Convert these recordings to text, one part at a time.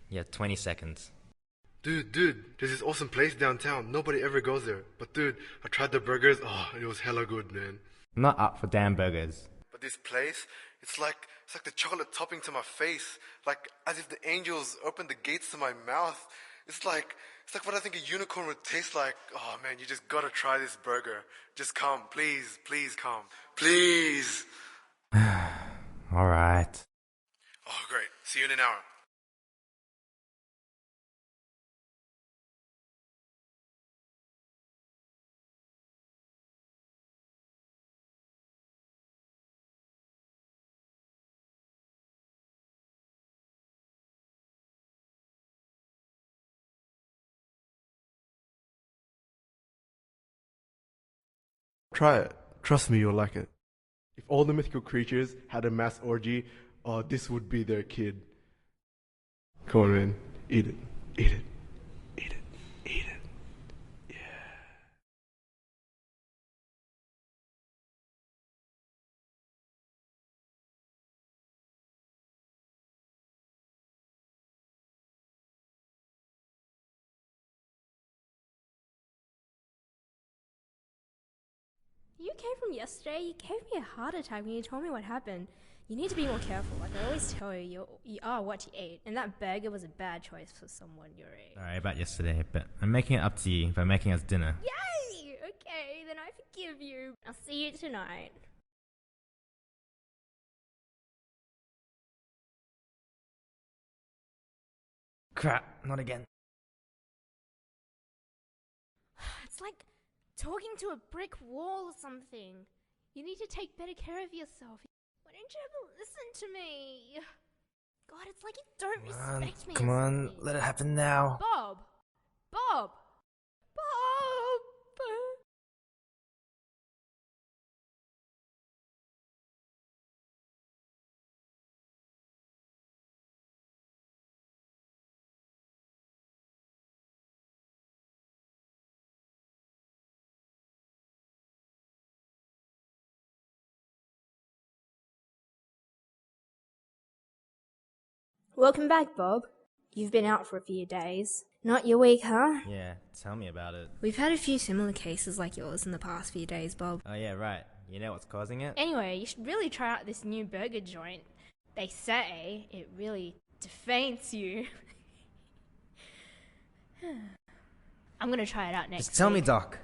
Yeah, 20 seconds. Dude, there's this awesome place downtown. Nobody ever goes there. But dude, I tried the burgers. Oh, it was hella good, man. I'm not up for damn burgers. But this place, it's like the chocolate topping to my face. Like as if the angels opened the gates to my mouth. It's like what I think a unicorn would taste like. Oh man, you just gotta try this burger. Just come, please come. Please. Alright. Oh great. See you in an hour. Try it. Trust me, you'll like it. If all the mythical creatures had a mass orgy, this would be their kid. Come on, man. Eat it. Eat it. Eat it. Eat it. Yeah. You came from yesterday. You gave me a heart attack when you told me what happened. You need to be more careful. Like I always tell you, you are what you ate, and that burger was a bad choice for someone your age. Sorry about yesterday, but I'm making it up to you by making us dinner. Yay! Okay, then I forgive you. I'll see you tonight. Crap, not again. It's like talking to a brick wall or something. You need to take better care of yourself. Why don't you ever listen to me? God, it's like you don't respect me. Come or on, something. let it happen now. Bob! Bob! Bob! Welcome back, Bob. You've been out for a few days. Not your week, huh? Yeah, tell me about it. We've had a few similar cases like yours in the past few days, Bob. Oh yeah, right. You know what's causing it? Anyway, you should really try out this new burger joint. They say it really defaints you. I'm gonna try it out next Just tell me, week. Doc.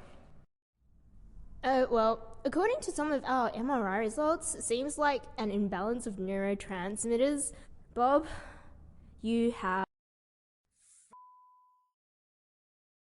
Well, according to some of our MRI results, it seems like an imbalance of neurotransmitters. Bob, you have